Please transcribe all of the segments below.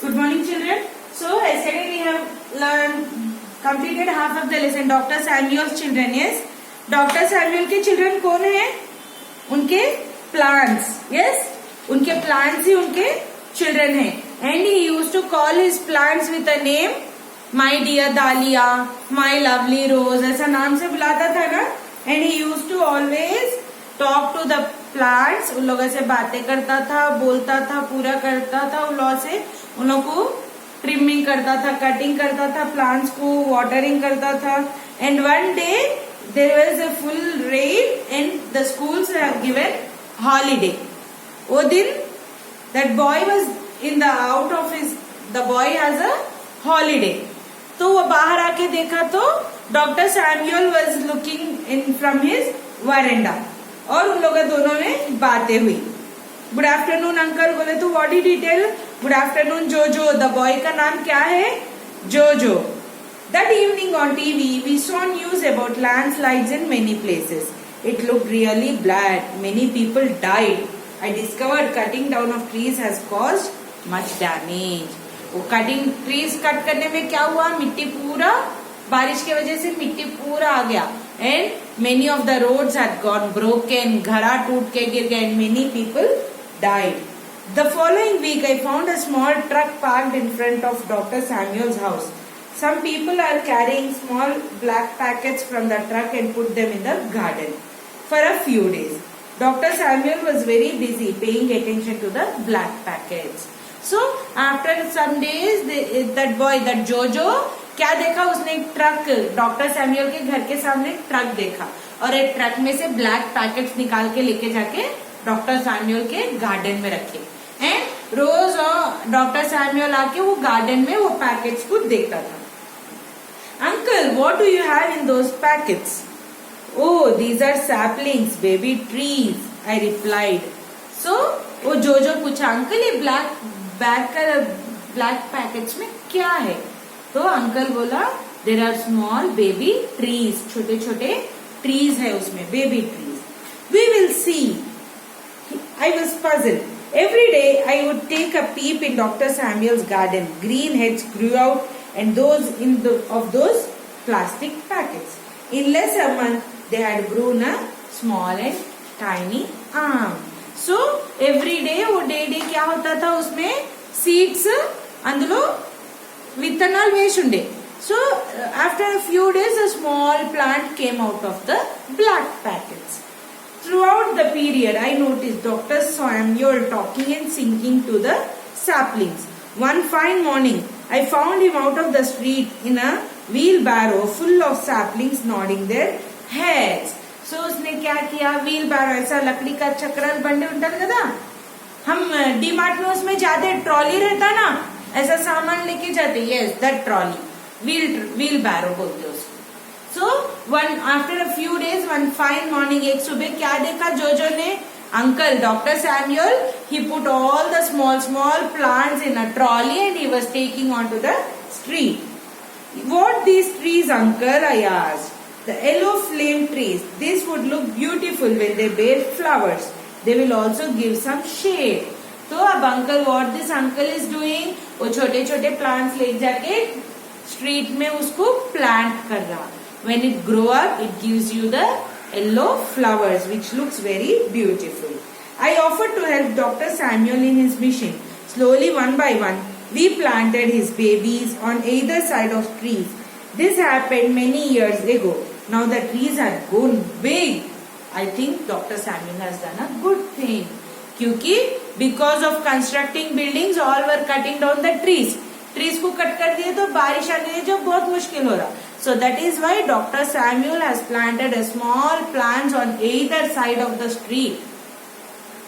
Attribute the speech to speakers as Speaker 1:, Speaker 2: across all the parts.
Speaker 1: Good morning, children. So yesterday we have completed half of the lesson. Dr. Samuel's children. Yes, Dr. Samuel के children कौन है? उनके plants. Yes, उनके plants ही उनके children हैं. And he used to call his plants with a name. My dear Dahlia, my lovely rose. ऐसा नाम से बुलाता था ना. And he used to always talk to the plants. उन लोगों से बातें करता था, बोलता था, पूरा करता था उन लोगों से. उन लोगों को ट्रिमिंग करता था, कटिंग करता था, प्लांट्स को वाटरिंग करता था. And one day there was a full rain and the schools have given holiday. वो दिन that boy was in the out of his the boy has a holiday. तो वो बाहर आके देखा तो doctor Samuel was looking in from his veranda और उन लोगों दोनों में बातें हुई. गुड आफ्टरनून अंकल बोले तो what did he tell? Good afternoon Jojo. The boy का नाम क्या है? Jojo. That evening on TV we saw news about landslides in many places. It looked really bad. Many people died. I discovered cutting down of trees has caused much damage. वो cutting trees cut करने में क्या हुआ? मिट्टी पूरा, बारिश की वजह से मिट्टी पूरा आ गया. And many of the roads had got broken. घड़ा टूट के गिर गए. And many people died. The following week I found a small truck parked in front of Dr. Samuel's house. Some people are carrying small black packets from the truck and put them in the garden. For a few days, Dr. Samuel was very busy paying attention to the black packets. So after some days, that boy, that Jojo, क्या देखा उसने? एक truck, doctor Samuel के घर के सामने एक truck देखा और एक ट्रक में से ब्लैक पैकेट्स निकाल के लेके जाके डॉक्टर सैमुअल के गार्डन में रखे. एंड रोज डॉक्टर सैमुअल आके वो गार्डन में वो पैकेट्स को देखता था. Uncle what do you have in those packets? Oh these are saplings baby trees, I replied. So वो जो पूछा, अंकल ये ब्लैक पैकेट्स में क्या है? तो अंकल बोला there are small baby trees. छोटे छोटे ट्रीज है उसमें, baby trees. We will see. I was puzzled. Every day I would take a peep in Dr. Samuel's garden. Green heads grew out and of those plastic packets. In less a month, they had grown a small and tiny arm. So every day वो day क्या होता था? उसमें seeds అందులో విత్తనాలు వేసి ఉండే. So after a few days, a small plant came out of the black packets. Throughout the period, I noticed Dr. Samuel talking and singing to the saplings. One fine morning, I found him out of the street in a wheelbarrow full of saplings nodding their heads. So उसने क्या किया? wheelbarrow ऐसा लकड़ी का चक्राल बंडे उठल కదా, हम डीमार्ट में उसमें जाते, ट्रॉली रहता ना, ऐसा सामान लेके जाते. Yes, that trolley, wheelbarrow बोलते उसको. So after a few days, one fine morning, एक सुबह क्या देखा जोजो ने? Uncle Dr. Samuel, he put all the small plants in a trolley and he was taking onto the street. What these trees, uncle? I asked. The yellow flame trees. This would look beautiful when they bear flowers. They will also give some shade. तो अब uncle, what this uncle is doing? वो छोटे छोटे plants ले जाके street में उसको plant कर रहा. When it grow up, it gives you the yellow flowers, which looks very beautiful. I offered to help Dr. Samuel in his mission. Slowly, one by one, we planted his babies on either side of trees. This happened many years ago. Now the trees have grown big. I think Dr. Samuel has done a good thing. क्योंकि because of constructing buildings, all were cutting down the trees. Trees को cut कर दिए तो बारिश आने में जो बहुत मुश्किल हो रहा. So that is why Dr. Samuel has planted a small plants on either side of the street.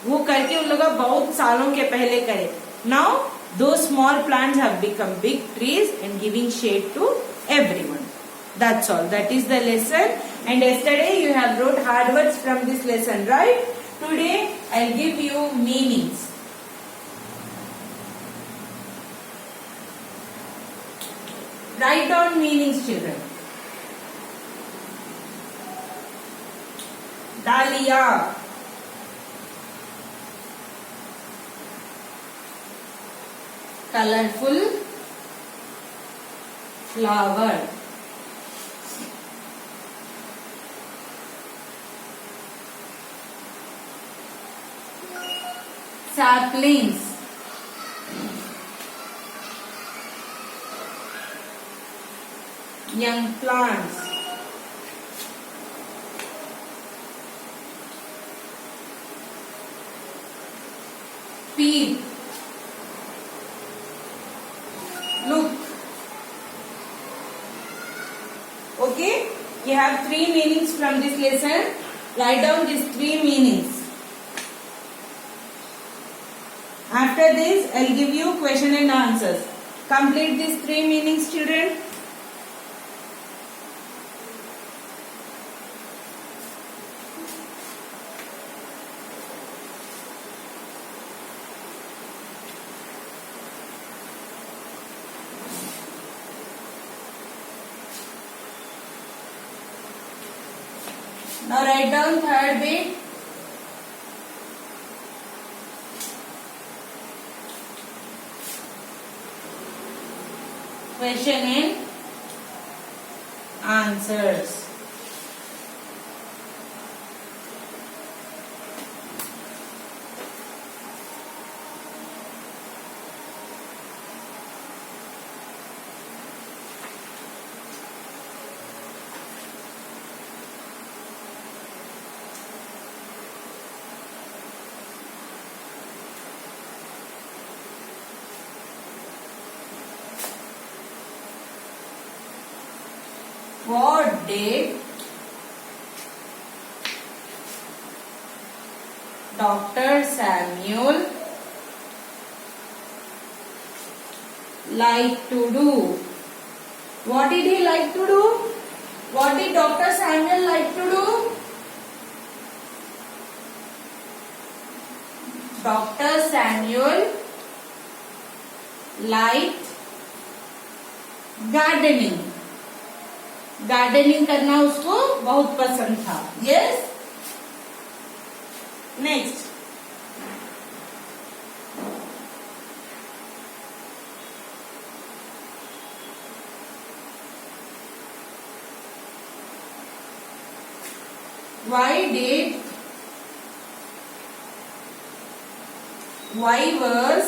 Speaker 1: वो करके उन लोग बहुत सालों के पहले करे. Now those small plants have become big trees and giving shade to everyone. That's all. That is the lesson. And yesterday you have wrote hard words from this lesson, right? Today I'll give you meanings. Write down meanings, children. Dahlia, colorful flower. Saplings. Young plants. Peep. Look. Okay, you have 3 meanings from this lesson. Write down these 3 meanings. After this, I'll give you question and answers. Complete these 3 meanings, children. Now write down third bit. Question and answers. What did Dr. Samuel like to do? What did he like to do? What did Dr. Samuel like to do? Dr. Samuel liked gardening. Gardening करना उसको बहुत पसंद था. Yes. Next. Why was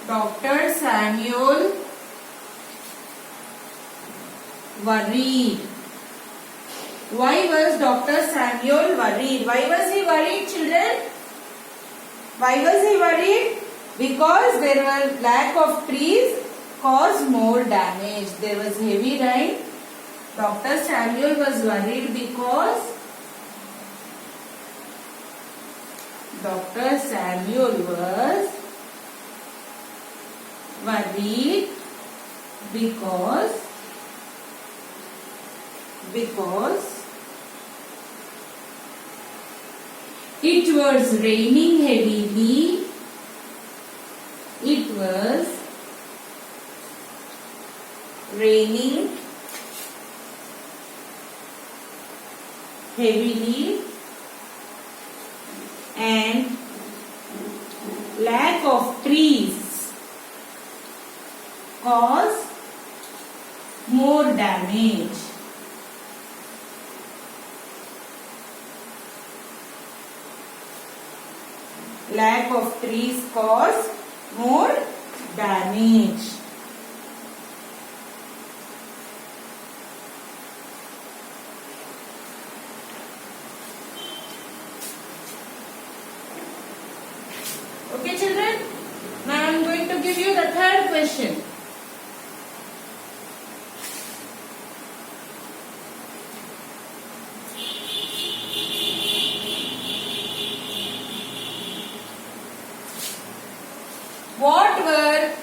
Speaker 1: Dr. Samuel worried? Why was Dr. Samuel worried? Why was he worried, children? Why was he worried? Because there were lack of trees caused more damage. There was heavy rain. Dr. Samuel was worried because Dr. Samuel was worried because it was raining heavily. It was raining heavily and lack of trees caused more damage. Lack of trees cause more damage. Okay, children. Now I am going to give you the third question. What were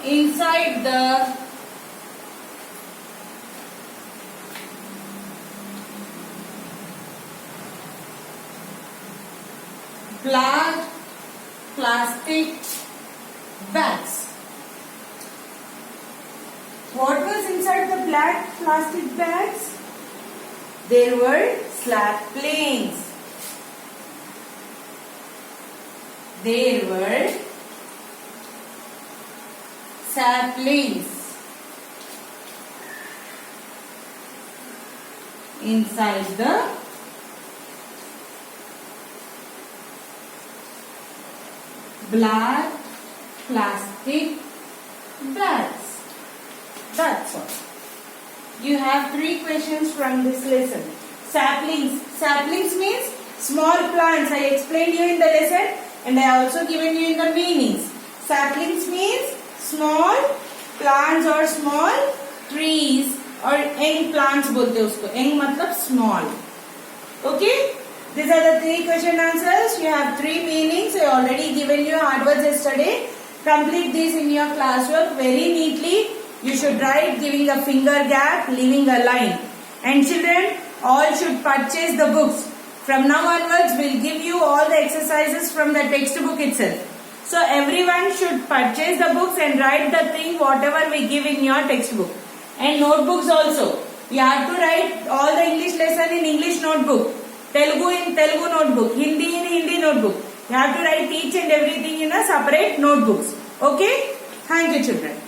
Speaker 1: inside the plastic bags? What was inside the black plastic bags? There were saplings. there were saplings inside the black plastic bags. That's all. You have 3 questions from this lesson. Saplings. Saplings means small plants. I explained you in the lesson and I also given you in the meanings. Saplings means small plants or small trees और young plants बोलते हैं उसको. Young मतलब small. Okay? These are the 3 question answers. You have 3 meanings. I already given you hard words yesterday. Complete these in your classwork very neatly. You should write giving a finger gap, leaving a line. And children, all should purchase the books. From now onwards, we'll give you all the exercises from the textbook itself. So everyone should purchase the books and write the thing whatever we give in your textbook. And notebooks also. You have to write all the English lesson in English notebook. Telugu in Telugu notebook. Hindi in Hindi notebook. You have to write each and everything in a separate notebooks. Okay? Thank you, children.